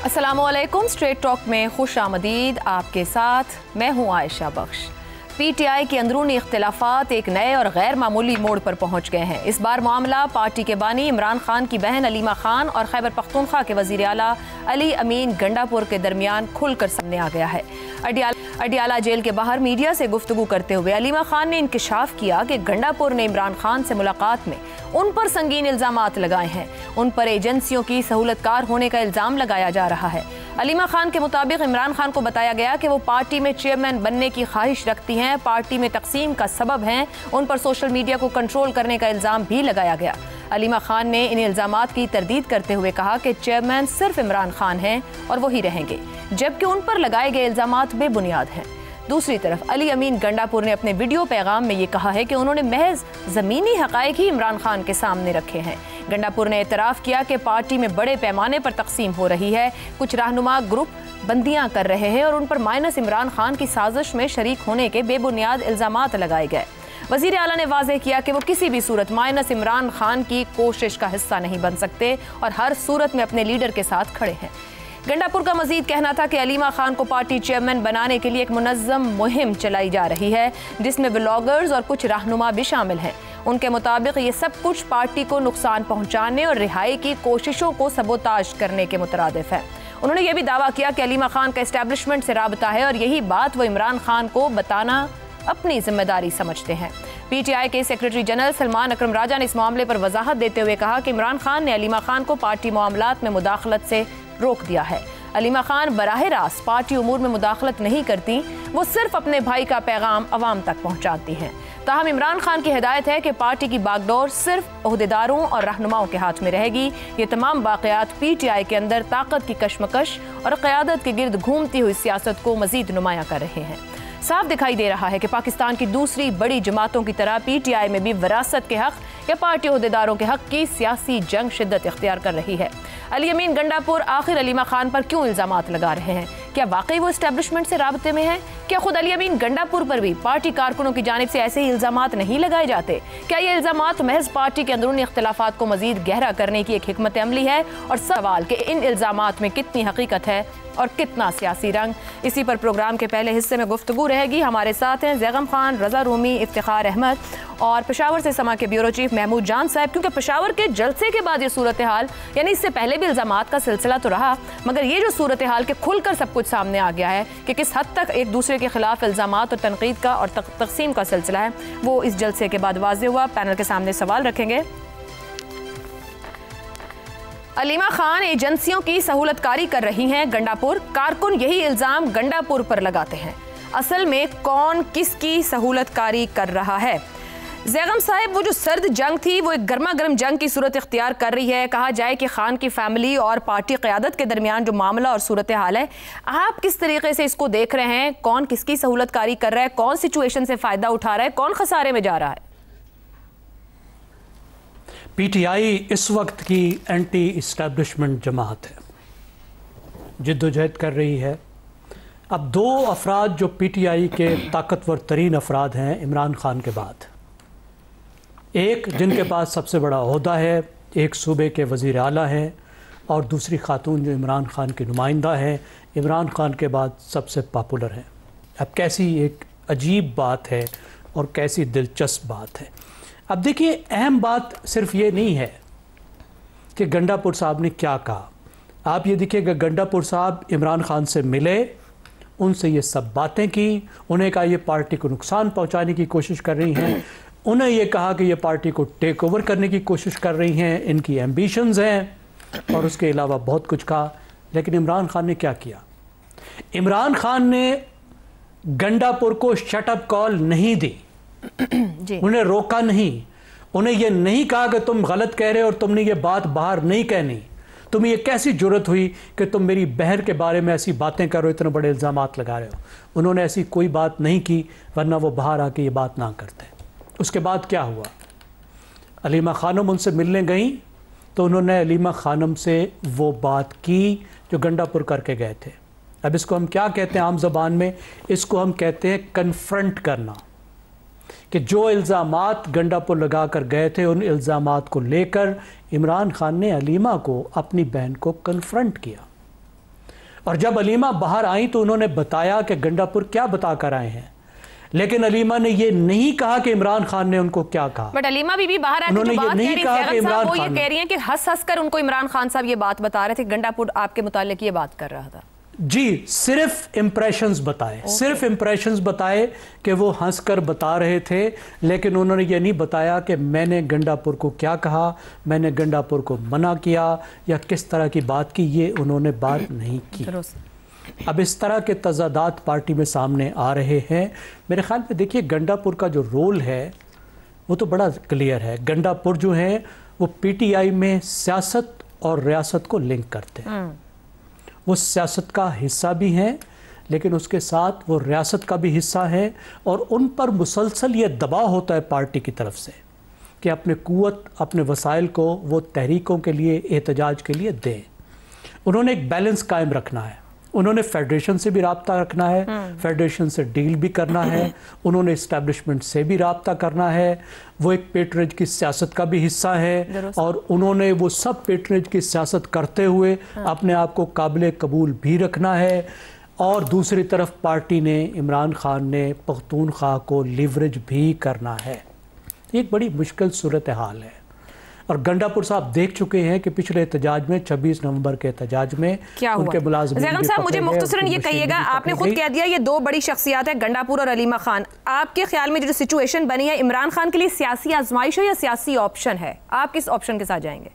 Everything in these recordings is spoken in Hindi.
अस्सलामुअलैकुम। स्ट्रेट टॉक में खुश आमदीद। आपके साथ मैं हूँ आयशा बख्श। PTI के अंदरूनी इख्तिलाफात एक नए और गैर मामूली मोड़ पर पहुँच गए हैं। इस बार मामला पार्टी के बानी इमरान खान की बहन अलीमा खान और खैबर पख्तूनख्वा के वज़ीर आला अली अमीन गंडापुर के दरमियान खुलकर सामने आ गया है। अडियाला जेल के बाहर मीडिया से गुफ्तगू करते हुए अलीमा खान ने इंकिशाफ किया कि गंडापुर ने इमरान खान से मुलाकात में उन पर संगीन इल्ज़ामात लगाए हैं। उन पर एजेंसियों की सहूलतकार होने का इल्ज़ाम लगाया जा रहा है। अलीमा खान के मुताबिक इमरान खान को बताया गया कि वो पार्टी में चेयरमैन बनने की ख्वाहिश रखती हैं, पार्टी में तकसीम का सबब हैं। उन पर सोशल मीडिया को कंट्रोल करने का इल्ज़ाम भी लगाया गया। अलीमा खान ने इन इल्ज़ामात की तरदीद करते हुए कहा कि चेयरमैन सिर्फ इमरान खान हैं और वही रहेंगे, जबकि उन पर लगाए गए इल्ज़ामात बेबुनियाद हैं। दूसरी तरफ अली अमीन गंडापुर ने अपने वीडियो पैगाम में ये कहा है कि उन्होंने महज ज़मीनी हक़ाइक़ ही इमरान खान के सामने रखे हैं। गंडापुर ने एतराफ़ किया कि पार्टी में बड़े पैमाने पर तकसीम हो रही है, कुछ रहनुमा ग्रुप बंदियां कर रहे हैं और उन पर माइनस इमरान खान की साजिश में शरीक होने के बेबुनियाद इल्ज़ामात लगाए गए। वज़ीर आला ने वाज़ेह किया कि वो किसी भी सूरत माइनस इमरान खान की कोशिश का हिस्सा नहीं बन सकते और हर सूरत में अपने लीडर के साथ खड़े हैं। गंडापुर का मजीद कहना था कि अलीमा खान को पार्टी चेयरमैन बनाने के लिए एक मुनज़्ज़म मुहिम चलाई जा रही है, जिसमें व्लॉगर्स और कुछ रहनुमा भी शामिल हैं। उनके मुताबिक ये सब कुछ पार्टी को नुकसान पहुंचाने और रिहाई की कोशिशों को सबोताज करने के मुतरादिफ है। उन्होंने यह भी दावा किया कि अलीमा खान का एस्टैब्लिशमेंट से राबता है और यही बात वो इमरान खान को बताना अपनी जिम्मेदारी समझते हैं। PTI के सेक्रेटरी जनरल सलमान अकरम राजा ने इस मामले पर वजाहत देते हुए कहा कि इमरान खान ने अलीमा खान को पार्टी मामलात में मुदाखलत से रोक दिया है। अलीमा खान बराह रास्त पार्टी उमूर में मुदाखलत नहीं करती, वो सिर्फ अपने भाई का पैगाम अवाम तक पहुंचाती हैं। ताहम इमरान खान की हिदायत है कि पार्टी की बागडोर सिर्फ ओहदेदारों और रहनुमाओं के हाथ में रहेगी। ये तमाम वाक़यात PTI के अंदर ताकत की कशमकश और क़यादत के गिर्द घूमती हुई सियासत को मज़ीद नुमायां कर रहे हैं। साफ दिखाई दे रहा है कि पाकिस्तान की दूसरी बड़ी जमातों की तरह PTI में भी विरासत के हक़ या पार्टी ओहदेदारों के हक़ की सियासी जंग शिद्दत इख्तियार कर रही है। अली अमीन गंडापुर आखिर अलीमा खान पर क्यों इल्ज़ामात लगा रहे हैं? क्या वाकई वो एस्टैब्लिशमेंट से राबते में है? क्या खुद अली अमीन गंडापुर पर भी पार्टी कारकुनों की जानिब से ऐसे ही इल्ज़ामात नहीं लगाए जाते? क्या ये इल्ज़ामात महज पार्टी के अंदरूनी इख्तिलाफात को मजीद गहरा करने की एक हिकमत अमली है? और सवाल कि इन इल्ज़ामात में कितनी हकीकत है और कितना सियासी रंग, इसी पर प्रोग्राम के पहले हिस्से में गुफ्तगू रहेगी। हमारे साथ हैं जैगम खान, रज़ा रूमी, इफ्तिखार अहमद और पेशावर से समा के ब्यूरो चीफ महमूद जान साहब। क्योंकि पेशावर के जलसे के बाद ये सूरत हाल, यानी इससे पहले भी इल्ज़ामात का सिलसिला तो रहा, मगर ये जो सूरत हाल के खुलकर सब कुछ सामने आ गया है कि किस हद तक एक दूसरे के खिलाफ इल्ज़ामात और तनकीद का और तकसीम का सिलसिला है, वो इस जलसे के बाद वाज़ेह हुआ। पैनल के सामने सवाल रखेंगे। अलीमा खान एजेंसियों की सहूलतकारी कर रही हैं, गंडापुर कारकुन यही इल्ज़ाम गंडापुर पर लगाते हैं। असल में कौन किसकी सहूलतकारी कर रहा है? जैगम साहब, वो जो सर्द जंग थी वो एक गर्मा गर्म जंग की सूरत इख्तियार कर रही है। कहा जाए कि खान की फैमिली और पार्टी क़यादत के दरमियान जो मामला और सूरत हाल है, आप किस तरीके से इसको देख रहे हैं? कौन किसकी सहूलतकारी कर रहा है? कौन सिचुएशन से फ़ायदा उठा रहा है? कौन खसारे में जा रहा है? PTI इस वक्त की एंटी इस्टेब्लिशमेंट जमात है, जिद्दोजहद कर रही है। अब दो अफराद जो PTI के ताकतवर तरीन अफराद हैं इमरान खान के बाद, एक जिनके पास सबसे बड़ा ओहदा है, एक सूबे के वज़ीर आला है, और दूसरी खातून जो इमरान खान की नुमाइंदा है, इमरान खान के बाद सबसे पॉपुलर है। अब कैसी एक अजीब बात है और कैसी दिलचस्प बात है। अब देखिए, अहम बात सिर्फ ये नहीं है कि गंडापुर साहब ने क्या कहा। आप ये देखिए कि गंडापुर साहब इमरान खान से मिले, उनसे ये सब बातें की, उन्हें कहा ये पार्टी को नुकसान पहुंचाने की कोशिश कर रही हैं, उन्हें ये कहा कि ये पार्टी को टेक ओवर करने की कोशिश कर रही हैं, इनकी एम्बिशंस हैं, और उसके अलावा बहुत कुछ कहा। लेकिन इमरान खान ने क्या किया? इमरान खान ने गंडापुर को शटअप कॉल नहीं दी, उन्हें रोका नहीं, उन्हें यह नहीं कहा कि तुम गलत कह रहे हो और तुमने ये बात बाहर नहीं कहनी, तुम्हें ये कैसी जुर्रत हुई कि तुम मेरी बहन के बारे में ऐसी बातें कर रहे हो, इतने बड़े इल्ज़ामात लगा रहे हो। उन्होंने ऐसी कोई बात नहीं की, वरना वो बाहर आके ये बात ना करते। उसके बाद क्या हुआ? अलीमा खानम उनसे मिलने गई तो उन्होंने अलीमा खानम से वो बात की जो गंडापुर करके गए थे। अब इसको हम क्या कहते हैं आम ज़बान में? इसको हम कहते हैं कन्फ्रंट करना, कि जो इल्ज़ामात गंडापुर लगा कर गए थे उन इल्ज़ामात को लेकर इमरान खान ने अलीमा को, अपनी बहन को कन्फ्रंट किया। और जब अलीमा बाहर आई तो उन्होंने बताया कि गंडापुर क्या बता कर आए हैं, लेकिन अलीमा ने ये नहीं कहा कि इमरान खान ने उनको क्या कहा। बट अलीमा बीबी बाहर आके जो बात कह रही है, वो ये कह रही हैं कि हंस हंस कर उनको इमरान खान साहब ये बात बता रहे थे, गंडापुर आपके मुतालिक ये बात कर रहा था। जी, सिर्फ इंप्रेशंस बताए, सिर्फ इंप्रेशंस बताए कि वो हंसकर बता रहे थे, लेकिन उन्होंने ये नहीं बताया कि मैंने गंडापुर को क्या कहा, मैंने गंडापुर को मना किया या किस तरह की बात की, ये उन्होंने बात नहीं की। अब इस तरह के तजादात पार्टी में सामने आ रहे हैं। मेरे ख्याल में देखिए, गंडापुर का जो रोल है वो तो बड़ा क्लियर है। गंडापुर जो है वो पीटीआई में सियासत और रियासत को लिंक करते हैं। वो सियासत का हिस्सा भी हैं, लेकिन उसके साथ वो रियासत का भी हिस्सा है, और उन पर मुसलसल ये दबाव होता है पार्टी की तरफ से कि अपने क़ुव्वत, अपने वसाइल को वो तहरीकों के लिए, एहतजाज के लिए दें। उन्होंने एक बैलेंस कायम रखना है। उन्होंने फेडरेशन से भी राब्ता रखना है, फेडरेशन से डील भी करना है, उन्होंने इस्टेब्लिशमेंट से भी राब्ता करना है। वो एक पेट्रेज की सियासत का भी हिस्सा है, और उन्होंने वो सब पेट्रेज की सियासत करते हुए अपने आप को काबिल कबूल भी रखना है। और दूसरी तरफ पार्टी ने, इमरान खान ने पख्तूनख्वा को लिवरेज भी करना है। एक बड़ी मुश्किल सूरत हाल है, और गंडापुर साहब देख चुके हैं कि पिछले एहतजाज में, 26 नवंबर के एहतजाज में क्या उनके मुलाजिम। ज़ैगम साहब, मुझे मुख्तसरन ये कहिएगा, आपने खुद कह दिया ये दो बड़ी शख्सियात है, गंडापुर और अलीमा खान। आपके ख्याल में जो सिचुएशन बनी है, इमरान खान के लिए सियासी आजमाइश है या सियासी ऑप्शन है? आप किस ऑप्शन के साथ जाएंगे?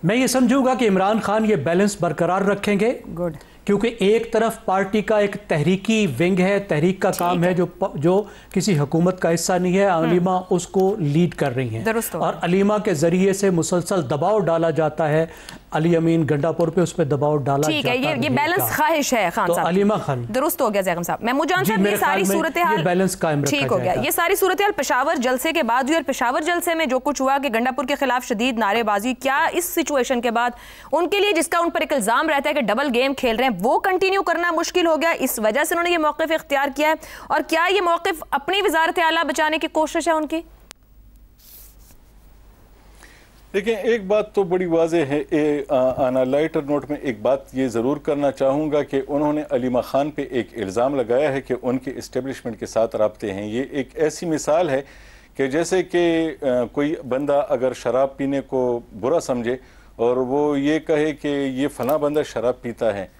मैं ये समझूंगा कि इमरान खान ये बैलेंस बरकरार रखेंगे। गुड। क्योंकि एक तरफ पार्टी का एक तहरीकी विंग है, तहरीक का काम है जो किसी हुकूमत का हिस्सा नहीं है, अलीमा उसको लीड कर रही हैं, और अलीमा के जरिए से मुसलसल दबाव डाला जाता है। अली अमीन गंडापुर पे उस पर दबाव डाला ठीक है, ये बैलेंस ख्वाहिश है खान तो साहब। अलीमा खान दुरुस्त हो गया ज़ैगम साहब। महमूद साहब, ये सारी सूरत हाल बैलेंस कायम ठीक हो गया। ये सारी सूरत हाल पेशावर जलसे के बाद हुई, और पेशावर जलसे में जो कुछ हुआ कि गंडापुर के खिलाफ शदीद नारेबाजी, क्या इस सिचुएशन के बाद उनके लिए, जिसका उन पर एक इल्जाम रहता है कि डबल गेम खेल रहे हैं, वो कंटिन्यू करना मुश्किल हो गया, इस वजह से उन्होंने ये मौक़िफ़ इख्तियार किया है? और क्या ये मौक़िफ़ अपनी वज़ारत आला बचाने की कोशिश है उनकी? देखिए, एक बात तो बड़ी वाज़ेह है, आना लाइटर नोट में एक बात ये ज़रूर करना चाहूँगा कि उन्होंने अलीमा खान पे एक इल्ज़ाम लगाया है कि उनके इस्टेब्लिशमेंट के साथ राब्ते हैं। ये एक ऐसी मिसाल है कि जैसे कि कोई बंदा अगर शराब पीने को बुरा समझे और वो ये कहे कि ये फ़लाँ बंदा शराब पीता है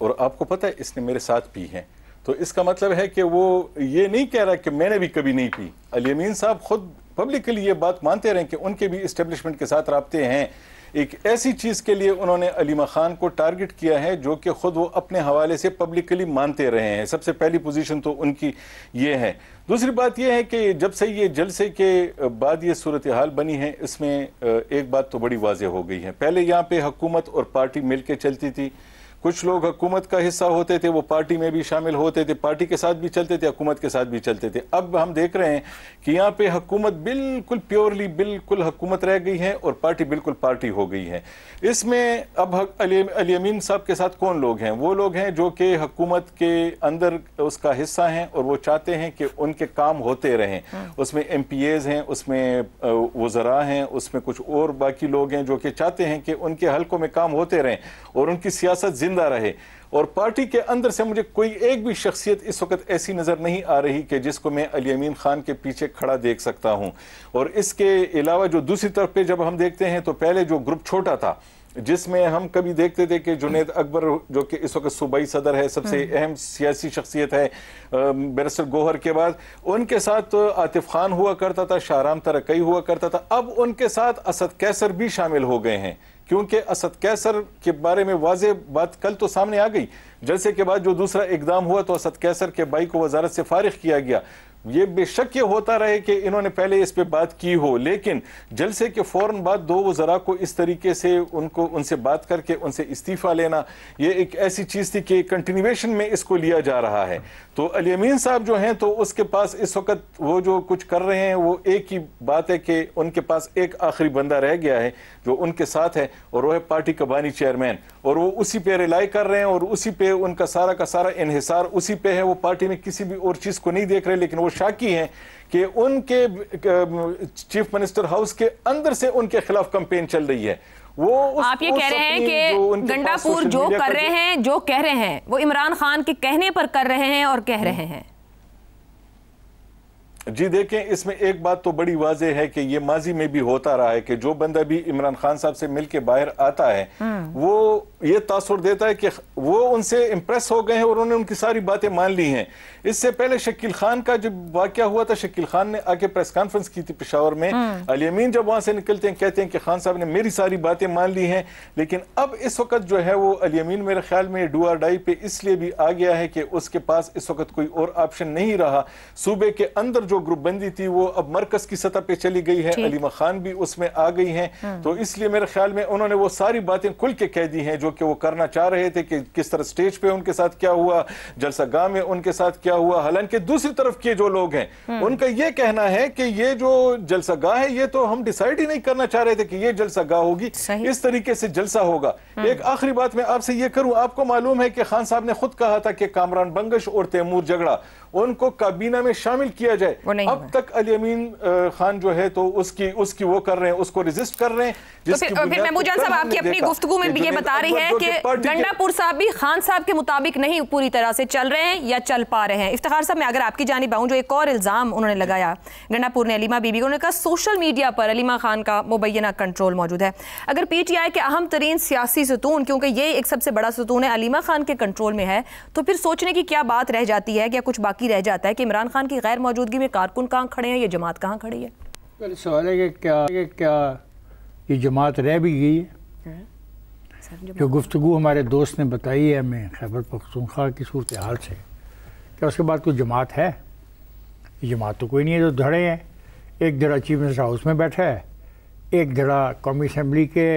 और आपको पता है इसने मेरे साथ पी है, तो इसका मतलब है कि वो ये नहीं कह रहा कि मैंने भी कभी नहीं पी। अली अमीन साहब खुद पब्लिकली ये बात मानते रहे कि उनके भी इस्टेब्लिशमेंट के साथ राब्ते हैं। एक ऐसी चीज़ के लिए उन्होंने अलीमा खान को टारगेट किया है जो कि खुद वो अपने हवाले से पब्लिकली मानते रहे हैं। सबसे पहली पोजीशन तो उनकी ये है। दूसरी बात ये है कि जब से ये जलसे के बाद ये सूरत हाल बनी है, इसमें एक बात तो बड़ी वाज़ेह हो गई है। पहले यहाँ पे हुकूमत और पार्टी मिल के चलती थी, कुछ लोग हुकूमत का हिस्सा होते थे, वो पार्टी में भी शामिल होते थे, पार्टी के साथ भी चलते थे, हुकूमत के साथ भी चलते थे। अब हम देख रहे हैं कि यहाँ पे हुकूमत बिल्कुल प्योरली बिल्कुल हुकूमत रह गई है और पार्टी बिल्कुल पार्टी हो गई है। इसमें अब अली अमीन साहब के साथ कौन लोग हैं? वो लोग हैं जो कि हुकूमत के अंदर उसका हिस्सा हैं और वो चाहते हैं कि उनके काम होते रहें। उसमें MPAs हैं, उसमें वज़रा हैं, उसमें कुछ और बाकी लोग हैं जो कि चाहते हैं कि उनके हलकों में काम होते रहें और उनकी सियासत जिंदा रहे। और पार्टी के अंदर से मुझे कोई एक भी शख्सियत इस वक्त ऐसी नजर नहीं आ रही कि जिसको मैं अली अमीन खान के पीछे खड़ा देख सकता हूं। और इसके अलावा जो दूसरी तरफ पे जब हम देखते हैं तो पहले जो ग्रुप छोटा था जिसमें हम कभी देखते थे कि जुनैद अकबर जो कि इस वक्त सूबाई सदर है, सबसे अहम सियासी शख्सियत है बैरिस्टर गौहर के बाद, उनके साथ आतिफ खान हुआ करता था, शाहराम तरकई हुआ करता था। अब उनके साथ असद कैसर भी शामिल हो गए हैं क्योंकि असद कैसर के बारे में वाज़ेह बात कल तो सामने आ गई। जलसे के बाद जो दूसरा इकदाम हुआ तो असद कैसर के भाई को वजारत से फारिग किया गया। ये बेशक ये होता रहे कि इन्होंने पहले इस पे बात की हो, लेकिन जलसे के फौरन बाद दो वज़रा को इस तरीके से उनसे बात करके उनसे इस्तीफा लेना, ये एक ऐसी चीज़ थी कि कंटिन्यूएशन में इसको लिया जा रहा है। तो अली अमीन साहब जो हैं तो उसके पास इस वक्त वो जो कुछ कर रहे हैं वो एक ही बात है कि उनके पास एक आखिरी बंदा रह गया है जो उनके साथ है और वो है पार्टी का बानी चेयरमैन, और वो उसी पे रिलाई कर रहे हैं और उसी पे उनका सारा का सारा इन्हिसार उसी पे है। वो पार्टी में किसी भी और चीज़ को नहीं देख रहे, लेकिन वो शाकी हैं कि उनके चीफ मिनिस्टर हाउस के अंदर से उनके खिलाफ कैंपेन चल रही है। वो आप ये कह रहे हैं कि गंडापुर जो कर रहे हैं, जो कह रहे हैं, वो इमरान खान के कहने पर कर रहे हैं और कह रहे हैं। जी देखें, इसमें एक बात तो बड़ी वाज़ेह है कि ये माजी में भी होता रहा है कि जो बंदा भी इमरान खान साहब से मिलके बाहर आता है वो ये तासुर देता है कि वो उनसे इम्प्रेस हो गए हैं और उन्होंने उनकी सारी बातें मान ली हैं। इससे पहले शकील खान का जब वाकया हुआ था, शकील खान ने आके प्रेस कॉन्फ्रेंस की थी पेशावर में। अली अमीन जब वहां से निकलते हैं कहते हैं कि खान साहब ने मेरी सारी बातें मान ली हैं। लेकिन अब इस वक्त जो है वो अली अमीन मेरे ख्याल में डू और डाई पे इसलिए भी आ गया है कि उसके पास इस वक्त कोई और ऑप्शन नहीं रहा। सूबे के अंदर जो ग्रुप बंदी थी वो अब मरकज की सतह पे चली गई है, अलीमा खान भी उसमें आ गई हैं। तो इसलिए मेरे ख्याल में उन्होंने वो सारी बातें खुल के कह दी हैं जो कि वो करना चाह रहे थे कि किस तरह स्टेज पे उनके साथ क्या हुआ, जलसागाह में उनके साथ क्या हुआ। हालांकि दूसरी तरफ के जो लोग हैं उनका ये कहना है कि ये जो जलसागाह है ये तो हम डिसाइड ही नहीं करना चाह रहे थे कि ये जलसागाह होगी, इस तरीके से जलसा होगा। एक आखिरी बात मैं आपसे ये करूं, आपको मालूम है कि खान साहब ने खुद कहा था कि कामरान बंगश और तैमूर झगड़ा उनको काबीना में शामिल किया जाए। अब तक अली अमीन खान जो है तो उसकी वो कर रहे हैं, उसको रेजिस्ट कर रहे हैं। तो फिर महमूद जान साहब आपकी अपनी गुफ्तगू में भी ये बता रही है कि गंडापुर साहब भी खान साहब के मुताबिक नहीं पूरी तरह से चल रहे हैं या चल पा रहे हैं। इफ्तिखार साहब, मैं अगर आपकी जानिब आऊं, जो एक और इल्जाम उन्होंने लगाया गंडापुर ने अलीमा बीबी को, उन्होंने कहा सोशल मीडिया पर अलीमा खान का मुबैना कंट्रोल मौजूद है। अगर पीटीआई के अहम तरीन सियासी सतून, क्योंकि ये एक सबसे बड़ा सतून है, अलीमा खान के कंट्रोल में है, तो फिर सोचने की क्या बात रह जाती है, क्या कुछ बाकी रह जाता है कि इमरान खान की गैर मौजूदगी में कारकुन कहाँ खड़े हैं, ये जमात कहाँ खड़ी है? सवाल है कि क्या ये जमात रह भी गई है? जो गुफ्तगू हमारे दोस्त ने बताई है हमें खैबर पख्तूनख्वा की सूरत हाल से, क्या उसके बाद कोई जमात है? ये जमात तो कोई नहीं है। जो धड़े हैं, एक धड़ा चीफ मिनिस्टर हाउस में बैठा है, एक धड़ा कौमी असम्बली के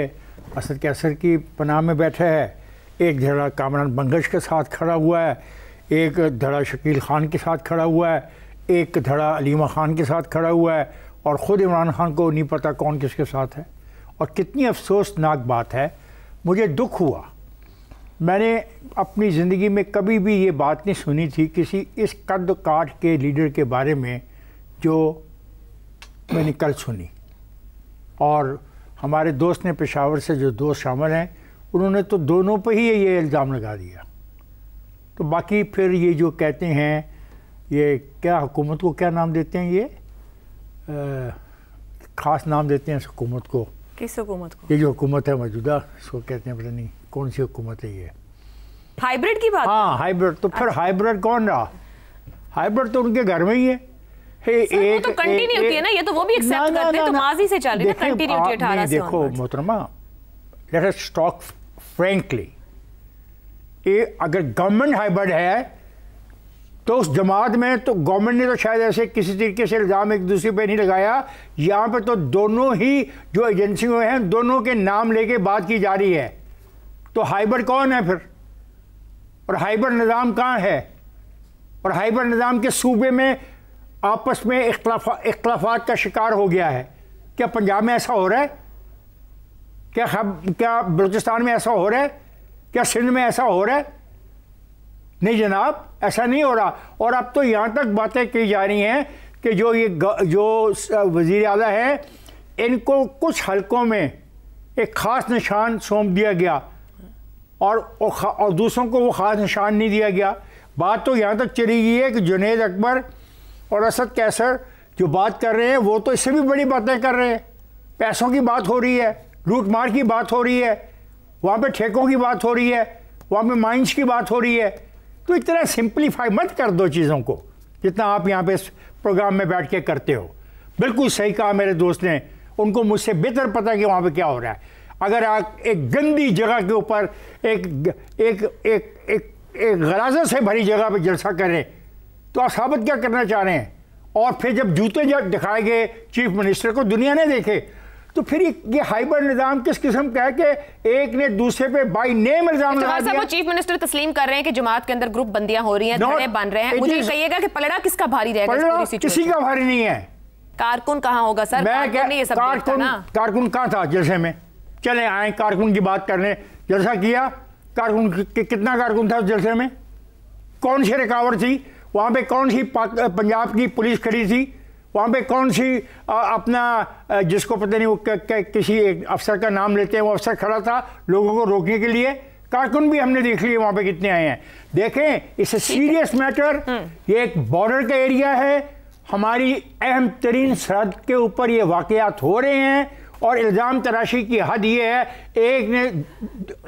असद कैसर की पनाह में बैठा है, एक धड़ा कामरान बंगश के साथ खड़ा हुआ है, एक धड़ा शकील खान के साथ खड़ा हुआ है, एक धड़ा अलीमा खान के साथ खड़ा हुआ है, और ख़ुद इमरान खान को नहीं पता कौन किसके साथ है। और कितनी अफसोसनाक बात है, मुझे दुख हुआ, मैंने अपनी ज़िंदगी में कभी भी ये बात नहीं सुनी थी किसी इस कद काट के लीडर के बारे में जो मैंने कल सुनी। और हमारे दोस्त ने, पेशावर से जो दोस्त शामिल हैं, उन्होंने तो दोनों पे ही ये इल्ज़ाम लगा दिया। तो बाकी फिर ये जो कहते हैं, ये क्या हुकूमत को क्या नाम देते हैं, ये ख़ास नाम देते हैं इस हुकूमत को। किस हुकूमत को? ये जो हुकूमत है मौजूदा, इसको कहते हैं, पता नहीं कौन सी हुकूमत है ये। हाइब्रिड की बात? हाँ, हाइब्रिड। तो फिर हाइब्रिड कौन रहा? हाइब्रिड तो उनके घर में ही है। एक तो कंटिन्यूटी है ना, ये तो वो भी एक्सेप्ट करते हैं, तो माजी से चल रही है कंटिन्यूटी 18 से। देखो मोहतरमा, लेट अस टॉक फ्रैंकली, अगर गवर्नमेंट हाइब्रिड है तो उस जमात में तो गवर्नमेंट ने तो शायद ऐसे किसी तरीके से इल्ज़ाम एक दूसरे पे नहीं लगाया। यहाँ पे तो दोनों ही जो एजेंसियों हैं, दोनों के नाम लेके बात की जा रही है। तो हाइब्रिड कौन है फिर? और हाइब्रिड निज़ाम कहाँ है? और हाइब्रिड निज़ाम के सूबे में आपस में इख्तलाफात का शिकार हो गया है। क्या पंजाब में ऐसा हो रहा है? क्या बलूचिस्तान में ऐसा हो रहा है? क्या सिंध में ऐसा हो रहा है? नहीं जनाब, ऐसा नहीं हो रहा। और अब तो यहाँ तक बातें की जा रही हैं कि जो वज़ीर आला हैं, इनको कुछ हलकों में एक ख़ास निशान सौंप दिया गया और दूसरों को वो ख़ास निशान नहीं दिया गया। बात तो यहाँ तक चली गई है कि जुनैद अकबर और असद कैसर जो बात कर रहे हैं, वो तो इससे भी बड़ी बातें कर रहे हैं। पैसों की बात हो रही है, लूट मार की बात हो रही है, वहाँ पे ठेकों की बात हो रही है, वहाँ पे माइंस की बात हो रही है। तो इतना सिंप्लीफाई मत कर दो चीज़ों को जितना आप यहाँ पे इस प्रोग्राम में बैठ के करते हो। बिल्कुल सही कहा मेरे दोस्त ने, उनको मुझसे बेहतर पता है कि वहाँ पे क्या हो रहा है। अगर आप एक गंदी जगह के ऊपर एक गराज़त से भरी जगह पे जलसा करें तो आप साबित क्या करना चाह रहे हैं? और फिर जब जूते दिखाए गए चीफ मिनिस्टर को, दुनिया ने देखे, तो फिर ये हाइब्रिड निज़ाम किस किस्म का है कि एक ने दूसरे पे बाई नेम इल्जाम लगा दिया। वो चीफ मिनिस्टर तस्लीम कर रहे हैं कि जमात के अंदर ग्रुप बंदियां हो रही हैं, धड़े बन रहे हैं। मुझे कहिएगा कि पलड़ा किसका भारी रहेगा? पलड़ा किसी का भारी नहीं है। कारकुन कहाँ होगा सर? कारकुन कहाँ था जलसे में? चले आए कारकुन की बात करने, जलसा किया, कारकुन कितना कारकुन था उस जलसे में? कौन सी रुकावट थी वहाँ पे? कौन सी पंजाब की पुलिस खड़ी थी वहाँ पे कौन सी अपना जिसको पता नहीं वो किसी एक अफसर का नाम लेते हैं, वो अफसर खड़ा था लोगों को रोकने के लिए। कारकुन भी हमने देख लिए वहाँ पे कितने आए हैं। देखें, इट्स ए सीरियस मैटर। ये एक बॉर्डर का एरिया है, हमारी अहम तरीन सरहद के ऊपर ये वाक़यात हो रहे हैं और इल्ज़ाम तराशी की हद ये है, एक ने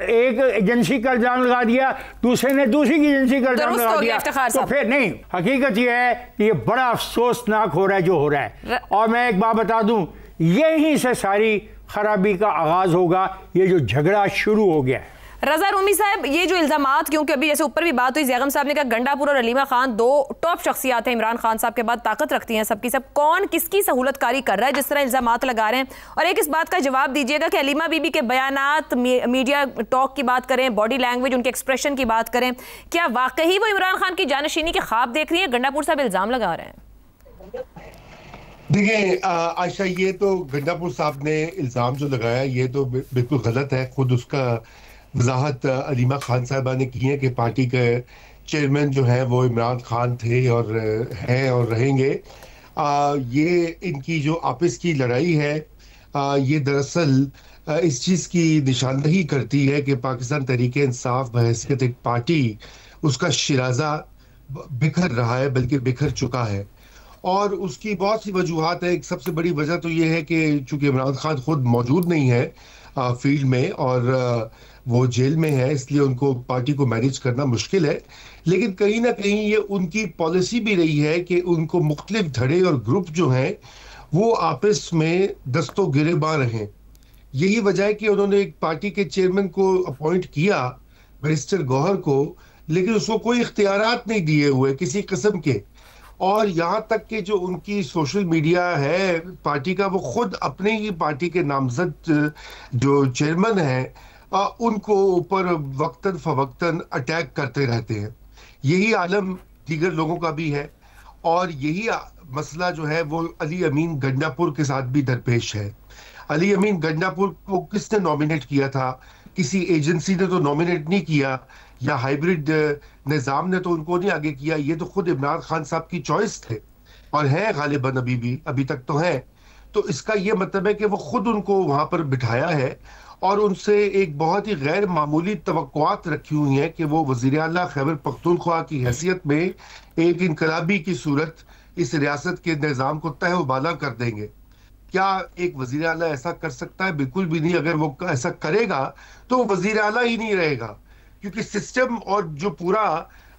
एक एजेंसी का इल्ज़ाम लगा दिया, दूसरे ने दूसरी की एजेंसी का इल्ज़ाम लगा दिया, तो फिर नहीं। हकीकत ये है कि ये बड़ा अफसोसनाक हो रहा है जो हो रहा है। और मैं एक बात बता दूं, यहीं से सारी खराबी का आगाज़ होगा, ये जो झगड़ा शुरू हो गया है। रजा रूमी साहब, ये जो इल्जामात, क्योंकि अभी जैसे ऊपर भी बात हुई, ज़ैगम साहब ने कहा गंडापुर और अलीमा खान दो टॉप शख्सियात हैं, इमरान खान साहब के बाद ताकत रखती हैं सबकी सब। कौन किसकी सहूलतकारी कर रहा है जिस तरह इल्जामात लगा रहे हैं? और एक इस बात का जवाब दीजिएगा कि अलीमा बीबी के बयानात, मीडिया टॉक की बात करें, बॉडी लैंग्वेज, उनके एक्सप्रेशन की बात करें, क्या वाकई वो इमरान खान की जानशीनी के ख्वाब देख रही है? गंडापुर साहब इल्ज़ाम लगा रहे हैं। देखिए आयशा, ये तो गंडापुर साहब ने इल्ज़ाम जो लगाया ये तो बिल्कुल गलत है। खुद उसका वजाहत अलीमा खान साहबा ने की है कि पार्टी के चेयरमैन जो है वो इमरान खान थे और हैं और रहेंगे। ये इनकी जो आपस की लड़ाई है ये दरअसल इस चीज़ की निशानदही करती है कि पाकिस्तान तहरीक इंसाफ बहैसियत एक पार्टी, उसका शिराजा बिखर रहा है, बल्कि बिखर चुका है। और उसकी बहुत सी वजूहात है। एक सबसे बड़ी वजह तो ये है कि चूंकि इमरान खान खुद मौजूद नहीं है फील्ड में और वो जेल में है, इसलिए उनको पार्टी को मैनेज करना मुश्किल है। लेकिन कहीं ना कहीं ये उनकी पॉलिसी भी रही है कि उनको मुख्तलिफ धड़े और ग्रुप जो हैं वो आपस में दस्तों गिरेबान रहें। यही वजह है कि उन्होंने एक पार्टी के चेयरमैन को अपॉइंट किया, बैरिस्टर गौहर को, लेकिन उसको कोई इख्तियारात नहीं दिए हुए किसी किस्म के। और यहाँ तक कि जो उनकी सोशल मीडिया है पार्टी का, वो खुद अपने ही पार्टी के नामजद जो चेयरमैन हैं उनको ऊपर वक्तन फवक्तन अटैक करते रहते हैं। यही आलम दीगर लोगों का भी है और यही मसला जो है वो अली अमीन गंडापुर के साथ भी दरपेश है। अली अमीन गंडापुर को किसने नॉमिनेट किया था? किसी एजेंसी ने तो नॉमिनेट नहीं किया, या हाइब्रिड निज़ाम ने तो उनको नहीं आगे किया। ये तो खुद इमरान खान साहब की चॉइस थे और हैं गालिबन अभी तक तो हैं। तो इसका ये मतलब है कि वो खुद उनको वहां पर बिठाया है और उनसे एक बहुत ही गैर मामूली तवक्कुआत रखी हुई हैं कि वो वज़ीर आला खैबर पख्तूनख्वा की हैसियत में एक इनकलाबी की सूरत इस रियासत के निज़ाम को तह उबाला कर देंगे। क्या एक वज़ीर आला ऐसा कर सकता है? बिल्कुल भी नहीं। अगर वो ऐसा करेगा तो वो वज़ीर आला ही नहीं रहेगा, क्योंकि सिस्टम और जो पूरा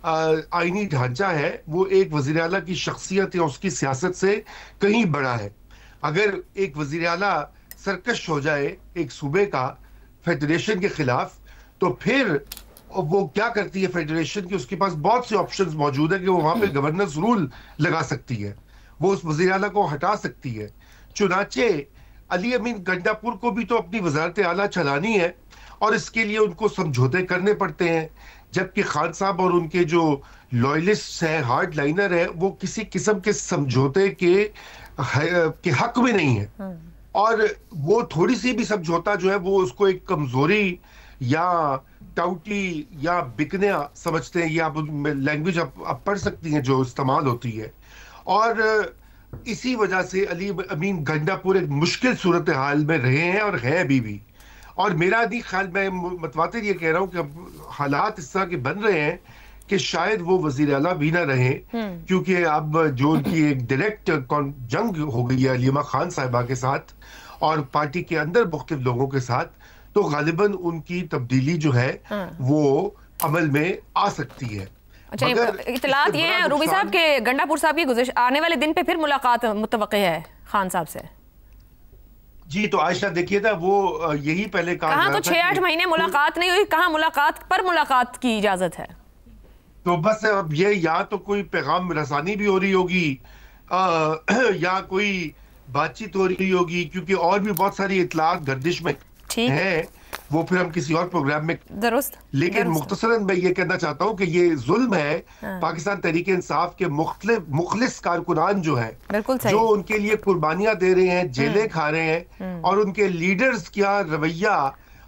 आईनी ढांचा है वो एक वज़ीर आला की शख्सियत या उसकी सियासत से कहीं बड़ा है। अगर एक वज़ीर आला सरकश हो जाए एक सूबे का फेडरेशन के खिलाफ, तो फिर वो क्या करती है फेडरेशन की, उसके पास बहुत से ऑप्शंस मौजूद है कि वो वहां पे गवर्नेंस रूल लगा सकती है, वो उस वज़ीर आला को हटा सकती है। चुनाचे अली अमीन गंडापुर को भी तो अपनी वजारत आला चलानी है और इसके लिए उनको समझौते करने पड़ते हैं, जबकि खान साहब और उनके जो लॉयलिस्ट हैं, हार्ड लाइनर है, वो किसी किस्म के समझौते के हक में नहीं है। और वो थोड़ी सी भी समझौता जो है वो उसको एक कमजोरी या टाउटी या बिकना समझते हैं। ये आप लैंग्वेज आप पढ़ सकती हैं जो इस्तेमाल होती है। और इसी वजह से अली अमीन गंडापुर एक मुश्किल सूरत हाल में रहे हैं और हैं अभी भी। और मेरा नहीं ख्याल, मैं मतवातिर ये कह रहा हूँ कि अब हालात इस तरह के बन रहे हैं कि शायद वो वज़ीर आला भी ना रहे, क्योंकि अब जो उनकी एक डायरेक्ट जंग हो गई है अलीमा खान साहिबा के साथ और पार्टी के अंदर मुख्तलिफ लोगों के साथ, तो गालिबन उनकी तब्दीली जो है वो अमल में आ सकती है। अच्छा, इतलात ये है रूबी साहब के गंडापुर साहब की गुज़िश्ता आने वाले दिन पे फिर मुलाकात मुतवक्किल है खान साहब से? जी, तो आयशा देखिए ना, वो यही पहले कहा तो 6-8 महीने मुलाकात नहीं हुई, कहाँ मुलाकात पर मुलाकात की इजाजत है? तो बस अब ये या तो कोई पैगाम रसानी भी हो रही होगी या कोई बातचीत हो रही होगी, क्योंकि और भी बहुत सारी इतलात गर्दिश में है, वो फिर हम किसी और प्रोग्राम में दुरुस्त। लेकिन मुख्तसरन मैं ये कहना चाहता हूँ कि ये जुल्म है पाकिस्तान तहरीक इंसाफ के मुखलिस कारकुनान जो है, जो उनके लिए कुर्बानियां दे रहे हैं, जेलें खा रहे हैं, और उनके लीडर्स का रवैया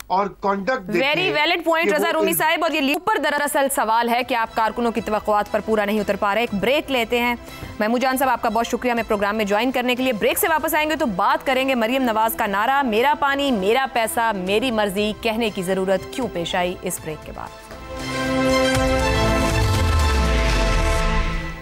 और कॉन्डक्ट वेरी वैलिड पॉइंट रजा रूमी साहब। और ये ऊपर दरअसल सवाल है कि आप कारकुनों की तवक्कुआत पर पूरा नहीं उतर पा रहे। एक ब्रेक लेते हैं। महमूद जान साहब, आपका बहुत शुक्रिया मैं प्रोग्राम में ज्वाइन करने के लिए। ब्रेक से वापस आएंगे तो बात करेंगे मरियम नवाज का नारा मेरा पानी मेरा पैसा मेरी मर्जी कहने की जरूरत क्यों पेश आई। इस ब्रेक के बाद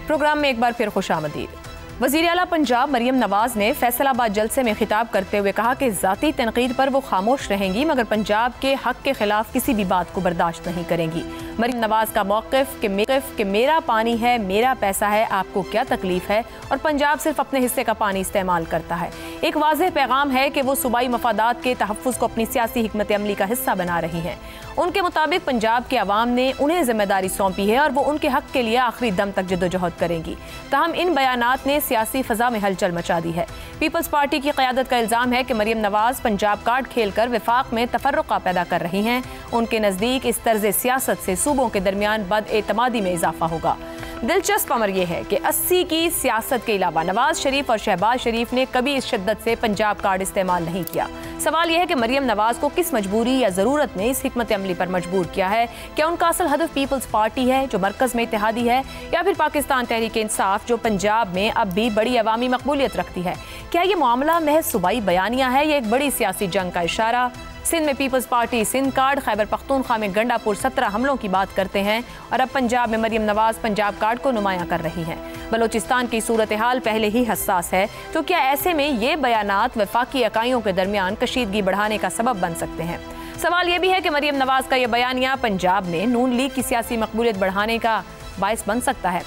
प्रोग्राम में एक बार फिर खुशामदीद। वज़ीर आला पंजाब मरियम नवाज ने फैसलाबाद जलसे में खिताब करते हुए कहा कि ज़ाती तनकीद पर वो खामोश रहेंगी मगर पंजाब के हक के खिलाफ किसी भी बात को बर्दाश्त नहीं करेंगी। मरियम नवाज का मौक़िफ़ कि मेरा पानी है मेरा पैसा है, आपको क्या तकलीफ है, और पंजाब सिर्फ अपने हिस्से का पानी इस्तेमाल करता है। एक वाज़ेह पैगाम है कि वो सूबाई मफादात के तहफ़्फ़ुज़ को अपनी सियासी हिकमत अमली का हिस्सा बना रही हैं। उनके मुताबिक पंजाब के अवाम ने उन्हें जिम्मेदारी सौंपी है और वो उनके हक के लिए आखिरी दम तक जद्दोजहद करेंगी। ताहम इन बयानात ने सियासी फ़ज़ा में हलचल मचा दी है। पीपल्स पार्टी की क़यादत का इल्ज़ाम है कि मरियम नवाज पंजाब कार्ड खेलकर विफाक में तफर्रुक़ा पैदा कर रही हैं। उनके नज़दीक इस तर्ज़ सियासत से सूबों के दरमियान बदएतमादी में इजाफा होगा। दिलचस्प अमर यह है कि 80 की सियासत के अलावा नवाज शरीफ और शहबाज शरीफ ने कभी इस शिद्दत से पंजाब कार्ड इस्तेमाल नहीं किया। सवाल यह है कि मरियम नवाज को किस मजबूरी या ज़रूरत ने इस हिकमत अमली पर मजबूर किया है। क्या उनका असल हदफ पीपल्स पार्टी है जो मरकज़ में इत्तेहादी है, या फिर पाकिस्तान तहरीक इंसाफ जो पंजाब में अब भी बड़ी अवामी मकबूलियत रखती है। क्या ये मामला महज सूबाई बयानिया है या एक बड़ी सियासी जंग का इशारा। सिंध में पीपल्स पार्टी सिंध कार्ड, खैबर पख्तूनख्वा में गंडापुर 17 हमलों की बात करते हैं और अब पंजाब में मरियम नवाज पंजाब कार्ड को नुमायां कर रही हैं। बलोचिस्तान की सूरत हाल पहले ही हसास है, तो क्या ऐसे में ये बयानात वफाकी इकाइयों के दरमियान कशीदगी बढ़ाने का सबब बन सकते हैं। सवाल यह भी है कि मरियम नवाज का यह बयानिया पंजाब में नून लीग की सियासी मकबूलियत बढ़ाने का बायस बन सकता है।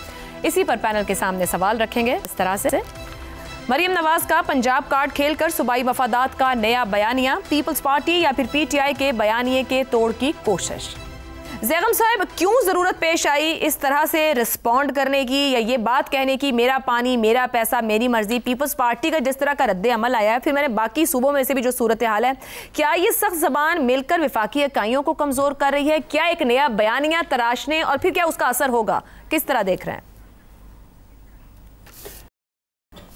इसी पर पैनल के सामने सवाल रखेंगे। इस तरह से मरियम नवाज का पंजाब कार्ड खेलकर सूबाई मफादात का नया बयानिया, पीपल्स पार्टी या फिर पीटीआई के बयानिए के तोड़ की कोशिश। ज़ैगम साहब, क्यों ज़रूरत पेश आई इस तरह से रिस्पॉन्ड करने की या ये बात कहने की मेरा पानी मेरा पैसा मेरी मर्जी। पीपल्स पार्टी का जिस तरह का रद्द अमल आया है, फिर मैंने बाकी सूबों में से भी जो सूरत हाल है, क्या ये सख्त ज़बान मिलकर विफाकी इकाइयों को कमज़ोर कर रही है? क्या एक नया बयानिया तराशने और फिर क्या उसका असर होगा, किस तरह देख रहे हैं?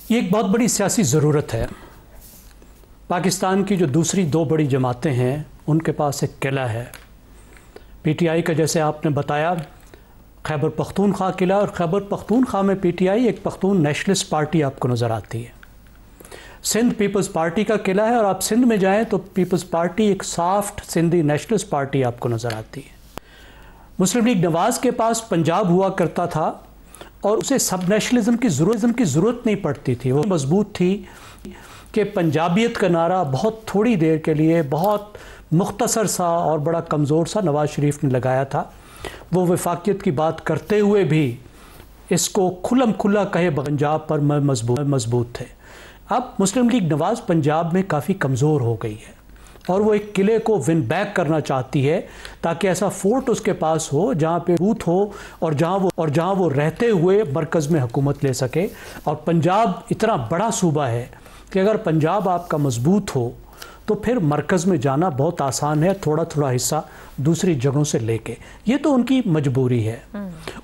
ये एक बहुत बड़ी सियासी ज़रूरत है। पाकिस्तान की जो दूसरी दो बड़ी जमातें हैं उनके पास एक किला है। पीटीआई का जैसे आपने बताया खैबर पख्तूनख्वा किला, और खैबर पख्तूनख्वा में पीटीआई एक पख्तून नेशनलिस्ट पार्टी आपको नज़र आती है। सिंध पीपल्स पार्टी का किला है और आप सिंध में जाएं तो पीपल्स पार्टी एक सॉफ्ट सिंधी नेशनलिस्ट पार्टी आपको नज़र आती है। मुस्लिम लीग नवाज़ के पास पंजाब हुआ करता था और उसे सब नेशनलिज्म की ज़रूरत नहीं पड़ती थी। वो मजबूत थी कि पंजाबियत का नारा बहुत थोड़ी देर के लिए बहुत मुख्तसर सा और बड़ा कमज़ोर सा नवाज़ शरीफ ने लगाया था। वो वफाकियत की बात करते हुए भी इसको खुल्लम खुल्ला कहे पंजाब पर मजबूत थे। अब मुस्लिम लीग नवाज़ पंजाब में काफ़ी कमज़ोर हो गई है और वो एक किले को विन बैक करना चाहती है ताकि ऐसा फोर्ट उसके पास हो जहाँ पे बूथ हो और जहाँ वो रहते हुए मरकज़ में हुकूमत ले सके। और पंजाब इतना बड़ा सूबा है कि अगर पंजाब आपका मजबूत हो तो फिर मरकज़ में जाना बहुत आसान है, थोड़ा थोड़ा हिस्सा दूसरी जगहों से लेके। ये तो उनकी मजबूरी है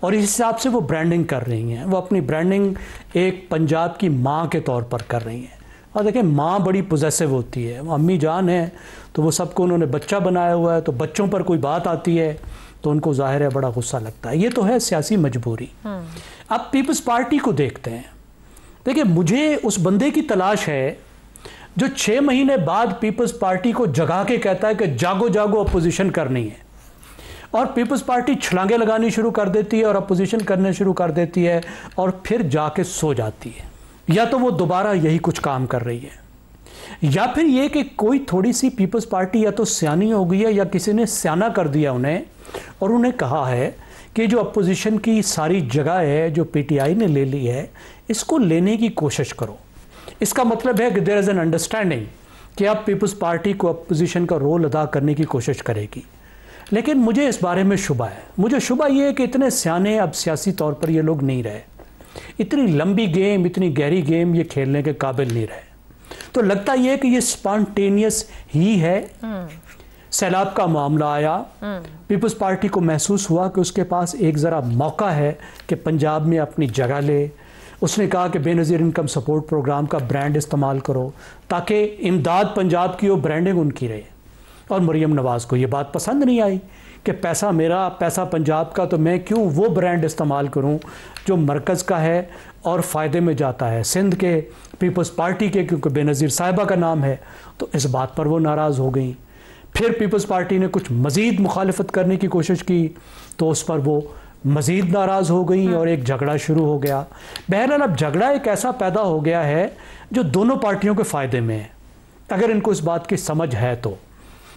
और इस हिसाब से वो ब्रांडिंग कर रही हैं। वो अपनी ब्रांडिंग एक पंजाब की माँ के तौर पर कर रही हैं। और देखें, माँ बड़ी पॉजेसिव होती है। वो अम्मी जान है तो वो सबको उन्होंने बच्चा बनाया हुआ है, तो बच्चों पर कोई बात आती है तो उनको ज़ाहिर है बड़ा गुस्सा लगता है। ये तो है सियासी मजबूरी। अब पीपल्स पार्टी को देखते हैं। देखिए, मुझे उस बंदे की तलाश है जो 6 महीने बाद पीपल्स पार्टी को जगा के कहता है कि जागो जागो अपोजिशन करनी है, और पीपल्स पार्टी छलांगे लगानी शुरू कर देती है और अपोजिशन करने शुरू कर देती है और फिर जाके सो जाती है। या तो वो दोबारा यही कुछ काम कर रही है, या फिर ये कि कोई थोड़ी सी पीपल्स पार्टी या तो सियानी हो गई है या किसी ने सियाना कर दिया उन्हें और उन्हें कहा है कि जो अपोजिशन की सारी जगह है जो पीटीआई ने ले ली है, इसको लेने की कोशिश करो। इसका मतलब है कि देयर इज़ एन अंडरस्टैंडिंग कि अब पीपल्स पार्टी को अपोजिशन का रोल अदा करने की कोशिश करेगी। लेकिन मुझे इस बारे में शुबा है। मुझे शुबा ये है कि इतने सियाने अब सियासी तौर पर ये लोग नहीं रहे। इतनी लंबी गेम, इतनी गहरी गेम ये खेलने के काबिल नहीं रहे। तो लगता ये है कि ये स्पॉन्टेनियस ही है। सैलाब का मामला आया, पीपल्स पार्टी को महसूस हुआ कि उसके पास एक ज़रा मौका है कि पंजाब में अपनी जगह ले। उसने कहा कि बेनज़ीर इनकम सपोर्ट प्रोग्राम का ब्रांड इस्तेमाल करो ताकि इमदाद पंजाब की वो ब्रांडिंग उनकी रहे। और मरीम नवाज़ को ये बात पसंद नहीं आई कि पैसा मेरा, पैसा पंजाब का, तो मैं क्यों वो ब्रांड इस्तेमाल करूं जो मरकज़ का है और फ़ायदे में जाता है, सिंध के पीपल्स पार्टी के, क्योंकि बेनज़ीर साहिबा का नाम है। तो इस बात पर वो नाराज़ हो गई। फिर पीपल्स पार्टी ने कुछ मज़ीद मुखालफत करने की कोशिश की तो उस पर वो मज़ीद नाराज़ हो गई और एक झगड़ा शुरू हो गया। बहरहाल अब झगड़ा एक ऐसा पैदा हो गया है जो दोनों पार्टियों के फ़ायदे में है, अगर इनको इस बात की समझ है तो।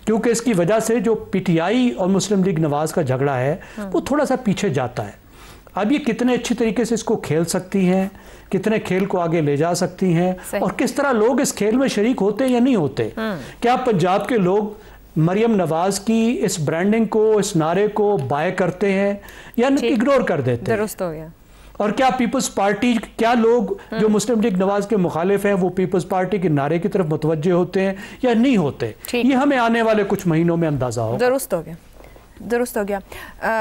क्योंकि इसकी वजह से जो पीटीआई और मुस्लिम लीग नवाज़ का झगड़ा है वो थोड़ा सा पीछे जाता है। अब ये कितने अच्छी तरीके से इसको खेल सकती हैं, कितने खेल को आगे ले जा सकती हैं और किस तरह लोग इस खेल में शरीक होते हैं या नहीं होते। क्या पंजाब के लोग मरियम नवाज़ की इस ब्रांडिंग को, इस नारे को बाय करते हैं या इग्नोर कर देते हैं? दुरुस्त हो गया। और क्या पीपल्स पार्टी, क्या लोग जो मुस्लिम लीग नवाज के मुखालिफ हैं वो पीपल्स पार्टी के नारे की तरफ मुतवज्जे होते हैं या नहीं होते? ये हमें आने वाले कुछ महीनों में अंदाजा होगा। दुरुस्त हो गया, दुरुस्त हो गया।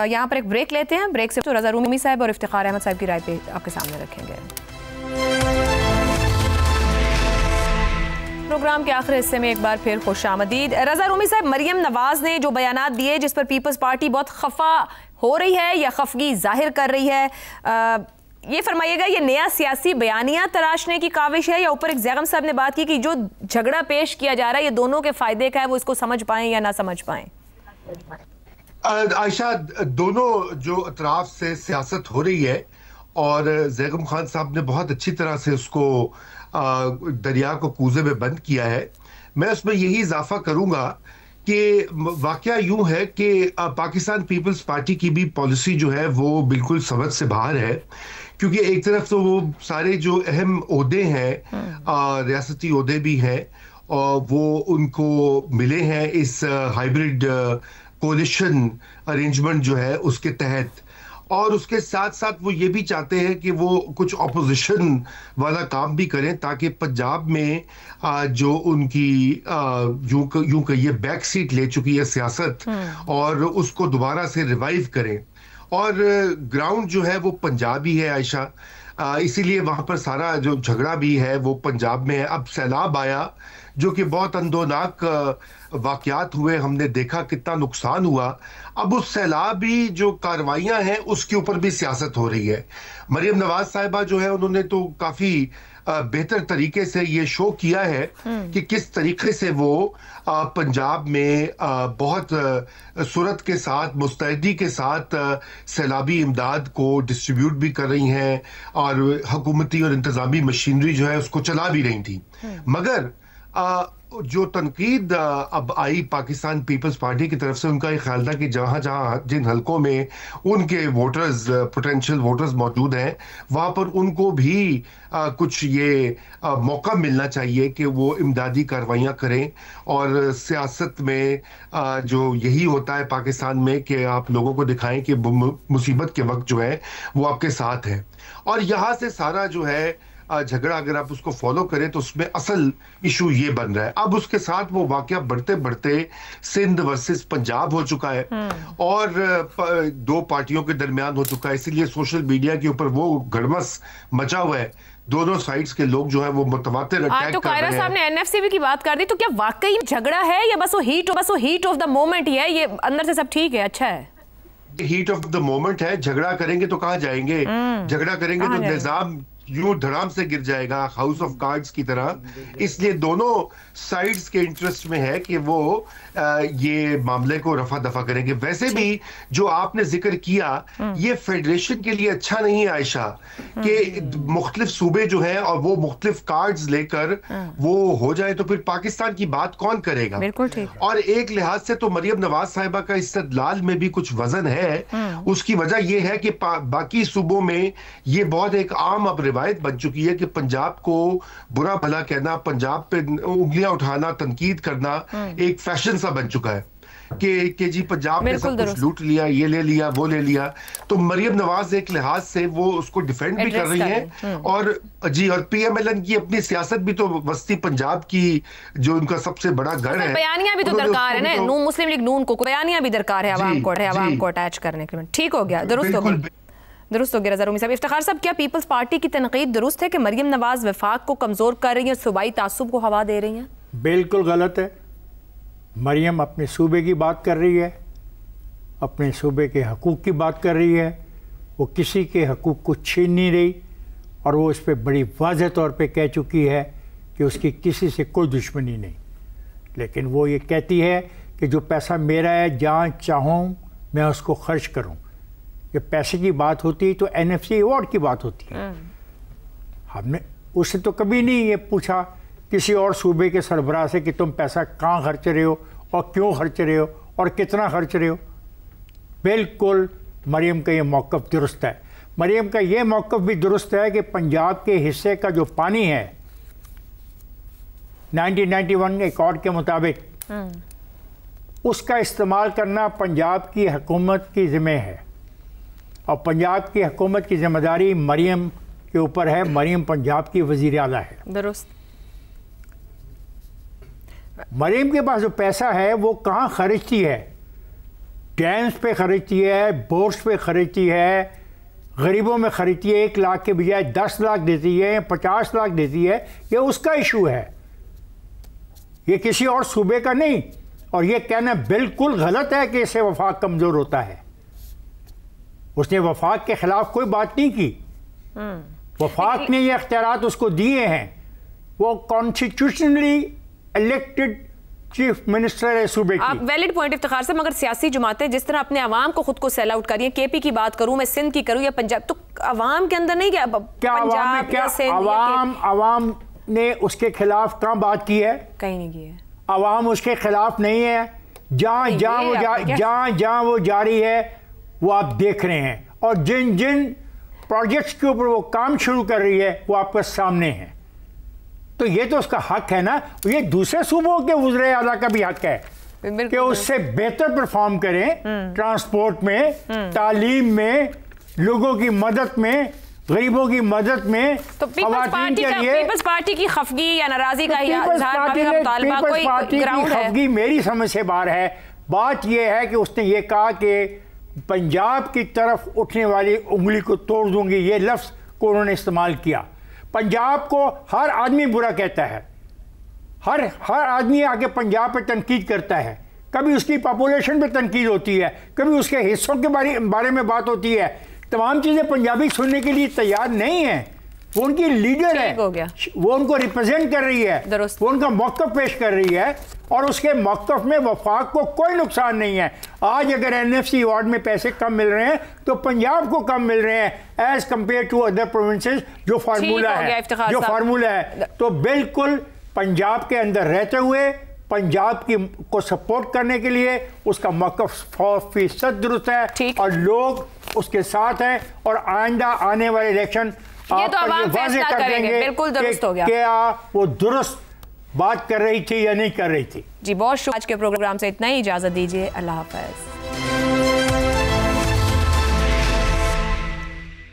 यहाँ पर एक ब्रेक लेते हैं। ब्रेक से तो रज़ा रूमी साहब और इफ्तिखार अहमद साहब की राय पे आपके सामने रखेंगे। प्रोग्राम के आखिरी हिस्से में एक बार फिर खुशामदीद। रज़ा रूमी साहब, मरियम नवाज ने जो बयानात दिए जिस पर पीपल्स पार्टी बहुत खफा हो रही है या खफगी जाहिर कर रही है, ये फरमाइएगा, ये नया सियासी बयानिया तराशने की काविश है या ऊपर एक ज़ैगम साहब ने बात की कि जो झगड़ा पेश किया जा रहा है ये दोनों के फायदे का है, वो इसको समझ पाएं या ना समझ पाएं? आयशा, दोनों जो अतराफ से सियासत हो रही है और ज़ैगम खान साहब ने बहुत अच्छी तरह से उसको दरिया को कूजे में बंद किया है। मैं उसमें यही इजाफा करूंगा कि वाकया यूं है कि पाकिस्तान पीपल्स पार्टी की भी पॉलिसी जो है वो बिल्कुल समझ से बाहर है, क्योंकि एक तरफ तो वो सारे जो अहम ओहदे हैं, रियासती ओहदे भी हैं, और वो उनको मिले हैं इस हाइब्रिड कोलिशन अरेंजमेंट जो है उसके तहत, और उसके साथ साथ वो ये भी चाहते हैं कि वो कुछ ऑपोजिशन वाला काम भी करें ताकि पंजाब में जो उनकी यूं कहिए बैक सीट ले चुकी है सियासत और उसको दोबारा से रिवाइव करें। और ग्राउंड जो है वो पंजाब ही है आयशा, इसीलिए वहां पर सारा जो झगड़ा भी है वो पंजाब में है। अब सैलाब आया जो कि बहुत अंदोनाक वाकयात हुए, हमने देखा कितना नुकसान हुआ। अब उस सैलाबी जो कार्रवाइयां हैं उसके ऊपर भी सियासत हो रही है। मरियम नवाज साहिबा जो है उन्होंने तो काफी बेहतर तरीके से ये शो किया है कि किस तरीके से वो पंजाब में बहुत सूरत के साथ, मुस्तैदी के साथ सैलाबी इमदाद को डिस्ट्रीब्यूट भी कर रही हैं और हुकूमती और इंतजामी मशीनरी जो है उसको चला भी रही थी। मगर जो तनकीद अब आई पाकिस्तान पीपल्स पार्टी की तरफ से, उनका ये ख्याल था कि जहां जहां जिन हलकों में उनके वोटर्स, पोटेंशियल वोटर्स मौजूद हैं, वहां पर उनको भी कुछ ये मौका मिलना चाहिए कि वो इमदादी कार्रवाइयां करें। और सियासत में जो यही होता है पाकिस्तान में कि आप लोगों को दिखाएं कि मुसीबत के वक्त जो है वो आपके साथ है। और यहाँ से सारा जो है झगड़ा अगर आप उसको फॉलो करें तो उसमें असल इशू ये बन रहा है। अब उसके साथ वो वाकया बढ़ते बढ़ते सिंध वर्सेस पंजाब हो चुका है और दो पार्टियों के दरमियान हो चुका है, इसीलिए सोशल मीडिया के ऊपर वो गड़मस मचा हुआ है। दोनों साइड्स के लोग जो है वो मुतवातिर अटैक तो कर रहे हैं। साहब ने एनएफसीबी की बात कर दी, तो क्या वाकई झगड़ा है या बस वो हीट ऑफ द मोमेंट ही है? ये अंदर से सब ठीक है, अच्छा है, हीट ऑफ द मोमेंट है। झगड़ा करेंगे तो कहाँ जाएंगे? झगड़ा करेंगे तो निजाम यूं धड़ाम से गिर जाएगा, हाउस ऑफ कार्ड्स की तरह। इसलिए दोनों साइड्स के इंटरेस्ट में है कि वो ये मामले को रफा दफा करेंगे। वैसे भी जो आपने जिक्र किया ये फेडरेशन के लिए अच्छा नहीं है आयशा, कि मुख्तलिफ सूबे जो हैं और वो मुख्तलिफ कार्ड्स लेकर वो हो जाए तो फिर पाकिस्तान की बात कौन करेगा? बिल्कुल ठीक। और एक लिहाज से तो मरियम नवाज साहिबा का इस्तदलाल में भी कुछ वजन है। उसकी वजह यह है कि बाकी सूबों में ये बहुत एक आम अब रिवायत बन चुकी है कि पंजाब को बुरा भला कहना, पंजाब पे उंगलियां उठाना, तनकीद करना एक फैशन सा बन चुका है कि जी पंजाब ने सब कुछ लूट लिया, ये ले लिया, वो ले लिया। तो मरियम नवाज एक लिहाज से वो उसको डिफेंड भी कर रही है और जी, और पीएमएलएन की अपनी सियासत भी तो वस्ती पंजाब की जो उनका सबसे बड़ा गढ़ है, बयानियां भी तो दरकार है ना, मुस्लिम लीग नून को बयानियां भी दरकार है अवाम को अटैच करने के लिए। ठीक हो गया, दुरुस्त हो गया, दुरुस्त हो गया रज़ा रूमी साहब। इफ्तिखार साहब, क्या पीपल्स पार्टी की तनकीद दुरुस्त है कि मरियम नवाज वफाक को कमजोर कर रही है, सूबाई तासुब को हवा दे रही हैं? बिल्कुल गलत है। मरियम अपने सूबे की बात कर रही है, अपने सूबे के हकूक़ की बात कर रही है, वो किसी के हकूक़ को छीन नहीं रही, और वो इस पर बड़ी वाज़ेह तौर पे कह चुकी है कि उसकी किसी से कोई दुश्मनी नहीं। लेकिन वो ये कहती है कि जो पैसा मेरा है, जहाँ चाहूँ मैं उसको खर्च करूँ। ये पैसे की बात होती है तो NFC अवार्ड की बात होती है। हमने उससे तो कभी नहीं ये पूछा किसी और सूबे के सरबराह से कि तुम पैसा कहाँ खर्च रहे हो और क्यों खर्च रहे हो और कितना खर्च रहे हो। बिल्कुल मरियम का ये मौक़िफ़ दुरुस्त है। मरियम का ये मौक़िफ़ भी दुरुस्त है कि पंजाब के हिस्से का जो पानी है 1991 अकॉर्ड के मुताबिक उसका इस्तेमाल करना पंजाब की हुकूमत की ज़िम्मे है, और पंजाब की हुकूमत की ज़िम्मेदारी मरियम के ऊपर है। मरियम पंजाब की वज़ीर आला है। दुरुस्त। मरियम के पास जो पैसा है वो कहाँ खर्चती है? डैम्स पे खर्चती है, बोर्ड्स पे खर्चती है, गरीबों में खर्चती है। 1 लाख के बजाय 10 लाख देती है, 50 लाख देती है। ये उसका इशू है, ये किसी और सूबे का नहीं। और ये कहना बिल्कुल गलत है कि इससे वफाक कमज़ोर होता है। उसने वफाक के ख़िलाफ़ कोई बात नहीं की। वफाक ने ये अख्तियारात उसको दिए हैं। वो कॉन्स्टिट्यूशनली इलेक्टेड चीफ मिनिस्टर है सूबे की। आप वैलिड पॉइंट इफ्तिखार से, मगर सियासी जमातें जिस तरह अपने अवाम को खुद को सेल आउट कर रही हैं, KP की बात करूं मैं, सिंध की करूं या पंजाब, तो अवाम के अंदर नहीं क्या पंजाब या सिंध? अवाम ने उसके खिलाफ कहाँ बात की है? कहीं नहीं की है। अवाम उसके खिलाफ नहीं है। जहाँ वो जारी है वो आप देख रहे हैं, और जिन जिन प्रोजेक्ट्स के ऊपर वो काम शुरू कर रही है वो आपके सामने है। तो ये तो उसका हक है ना। ये दूसरे सूबों के वज़ीर आला का भी हक है कि उससे बेहतर परफॉर्म करें, ट्रांसपोर्ट में, तालीम में, लोगों की मदद में, गरीबों की मदद में। तो पीपल्स पार्टी की खफगी या नाराजगी का खफगी मेरी समझ से बाहर है। बात यह है कि उसने ये कहा कि पंजाब की तरफ उठने वाली उंगली को तोड़ दूंगी, ये लफ्ज़ को उन्होंने इस्तेमाल किया। पंजाब को हर आदमी बुरा कहता है, हर आदमी आके पंजाब पे तनकीद करता है। कभी उसकी पॉपुलेशन पे तनकीद होती है, कभी उसके हिस्सों के बारे में बात होती है। तमाम चीज़ें पंजाबी सुनने के लिए तैयार नहीं है। वो उनकी लीडर है, वो उनको रिप्रेजेंट कर रही है, वो उनका मौक़िफ़ पेश कर रही है, और उसके मौक़िफ़ में वफाक को कोई नुकसान नहीं है। आज अगर NFC अवार्ड में पैसे कम मिल रहे हैं तो पंजाब को कम मिल रहे हैं as compare to other provinces. जो फार्मूला है तो बिल्कुल पंजाब के अंदर रहते हुए पंजाब की को सपोर्ट करने के लिए उसका मौक़िफ़ 100% दुरुस्त है, और लोग उसके साथ हैं। और आइंदा आने वाले इलेक्शन ये तो आवाम फैसला करेंगे। बिल्कुल दुरुस्त हो गया। क्या वो दुरुस्त बात कर रही थी या नहीं कर रही थी? जी बहुत शुक्रिया। आज के प्रोग्राम से इतना ही, इजाज़त दीजिए। अल्लाह हाफ़िज़।